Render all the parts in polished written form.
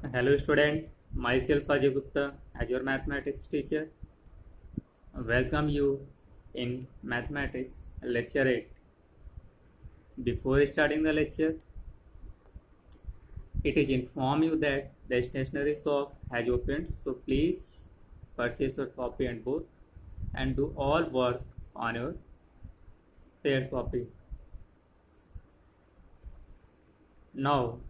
Hello student, myself Ajay Gupta as your mathematics teacher. Welcome you in mathematics lecture 8. Before starting the lecture, it is inform you that the stationery shop has opened, so please purchase your copy and book and do all work on your paid copy. Now,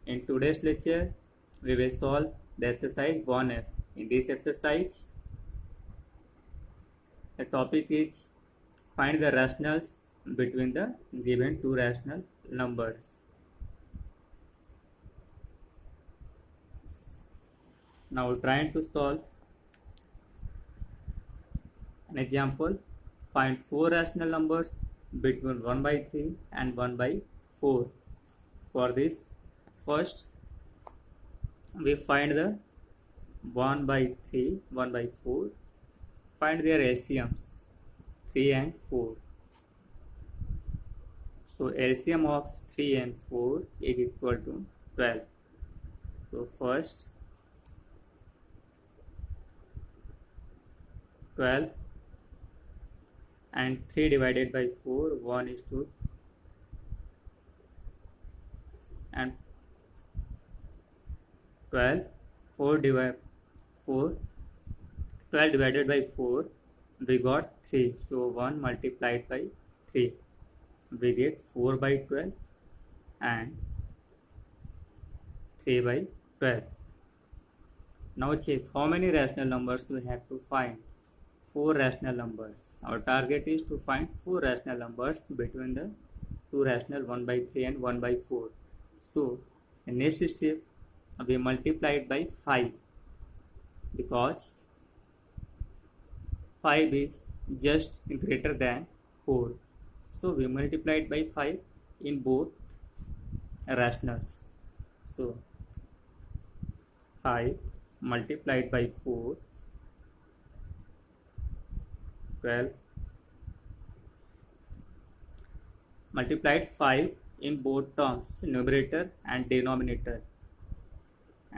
in today's lecture, we will solve the exercise 1F. In this exercise, the topic is find the rationals between the given two rational numbers. Now trying to solve an example. Find four rational numbers between 1 by 3 and 1 by 4. For this, first we find the 1 by 3, 1 by 4. Find their LCMs 3 and 4. So LCM of 3 and 4 is equal to 12. So first 12 and 3 divided by 4, 1 is 2, and 12 divided by 4, we got 3, so 1 multiplied by 3, we get 4 by 12 and 3 by 12. Now check how many rational numbers we have to find. 4 rational numbers. Our target is to find 4 rational numbers between the two rational 1 by 3 and 1 by 4. So in next step we multiply it by 5 because 5 is just greater than 4. So we multiply it by 5 in both rationals. So 5 multiplied by 4, 12, multiplied 5 in both terms, numerator and denominator,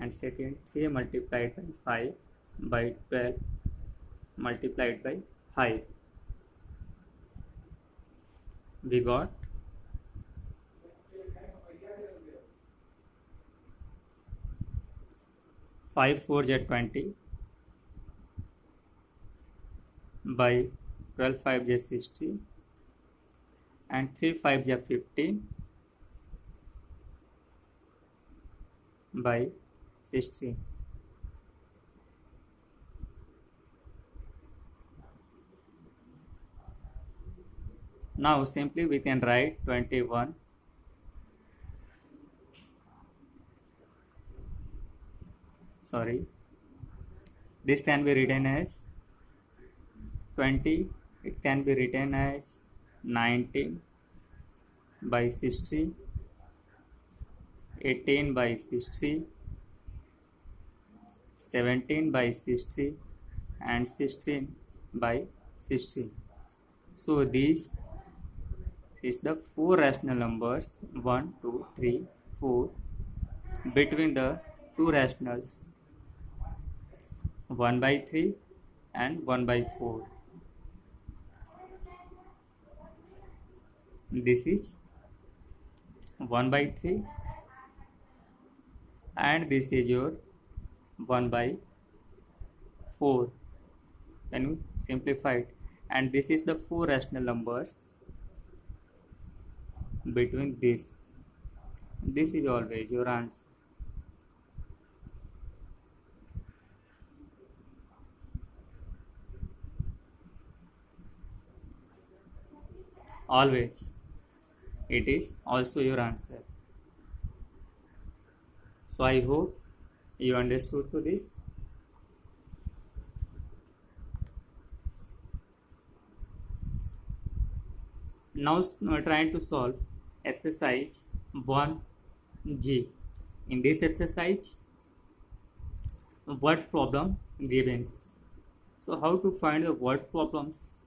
and second 3 multiplied by 5 by 12 multiplied by 5, we got 5 4 is 20 by 12 5 is 60 and 3 5 is 15 by 60. Now simply we can write 21 this can be written as 20, it can be written as 19 by 60, 18 by 60, 17 by 60 and 16 by 60. So these is the 4 rational numbers 1, 2, 3, 4 between the two rationals 1 by 3 and 1 by 4. This is 1 by 3 and this is your 1 by 4 when you simplify it, and this is the 4 rational numbers between this is always your answer. Always it is also your answer. So I hope you understood to this. Now trying to solve exercise 1G. In this exercise, word problem given. So how to find the word problems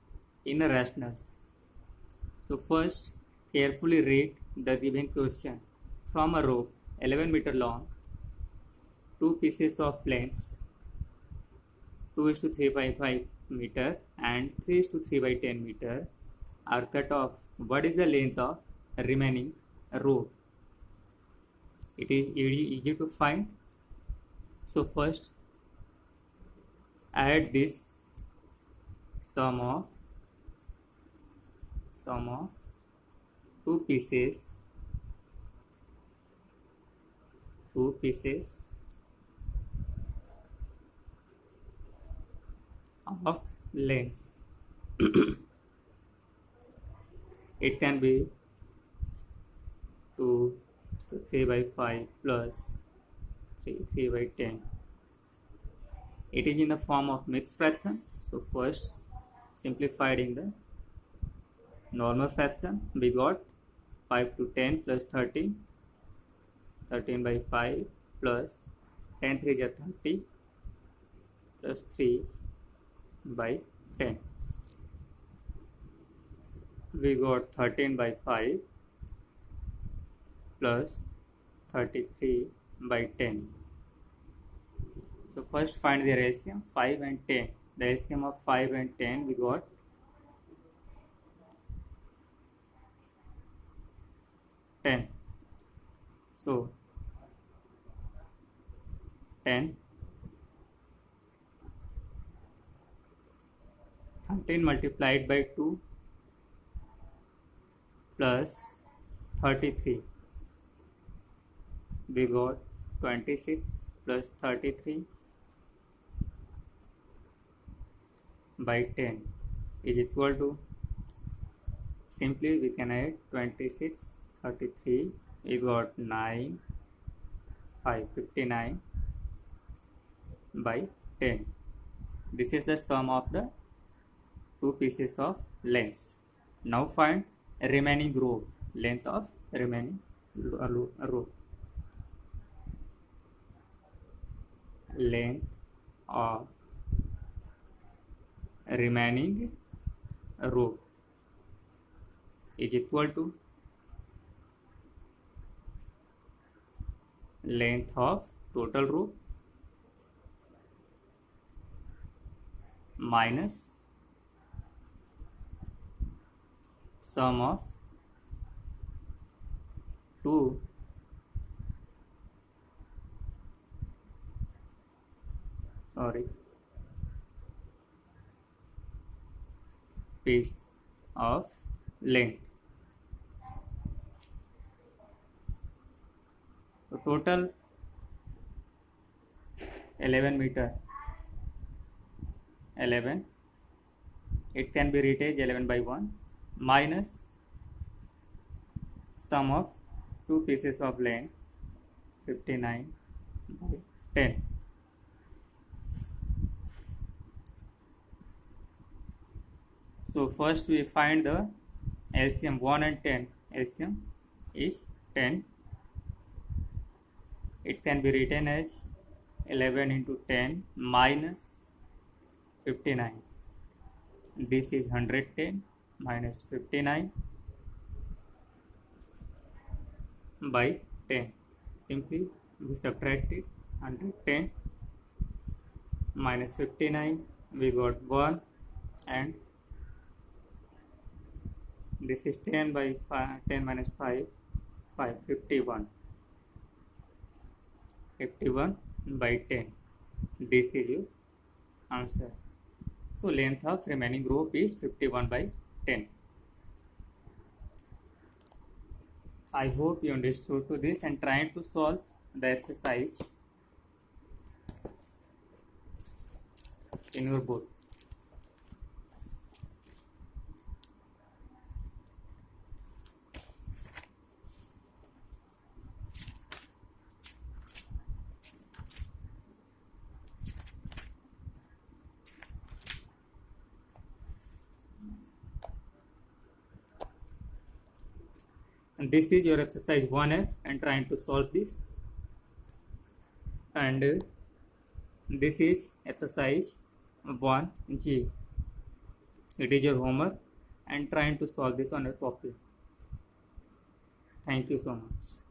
in the rationals? So first, carefully read the given question. From a rope 11 meter long, two pieces of lengths 2 is to 3 by 5 meter and 3 is to 3 by 10 meter are cut off. What is the length of remaining rope? It is easy to find. So first add this sum of two pieces of lengths. It can be 2 to 3 by 5 plus 3 by 10. It is in the form of mixed fraction. So first simplified in the normal fraction, we got 5 to 10 plus 13 by 5 plus 10 3 is 30 plus 3 by 10. We got 13 by 5 plus 33 by 10. So first find the LCM 5 and 10. The LCM of 5 and 10 we got 10. So 10, 13 multiplied by 2 plus 33. We got 26 plus 33 by 10 is equal to, simply we can add 26, 33, we got 9, 5, 59 by 10. This is the sum of the two pieces of lengths. Now find remaining row, length of remaining row. Length of remaining row is equal to length of total row minus sum of two piece of length. So total 11 meter. 11. It can be written as 11 by 1 minus sum of two pieces of length 59 by 10. So first we find the LCM 1 and 10. LCM is 10. It can be written as 11 into 10 minus 59. This is 110 minus 59 by 10. Simply we subtract it. 110 minus 59, we got 1, and this is 10 by 5, 10 minus 5, 51. 51 by 10. This is your answer. So length of remaining row is 51 by 10. I hope you understood to this and trying to solve the exercise in your board. And this is your exercise 1F and trying to solve this, and this is exercise 1G. It is your homework and trying to solve this on a copy. Thank you so much.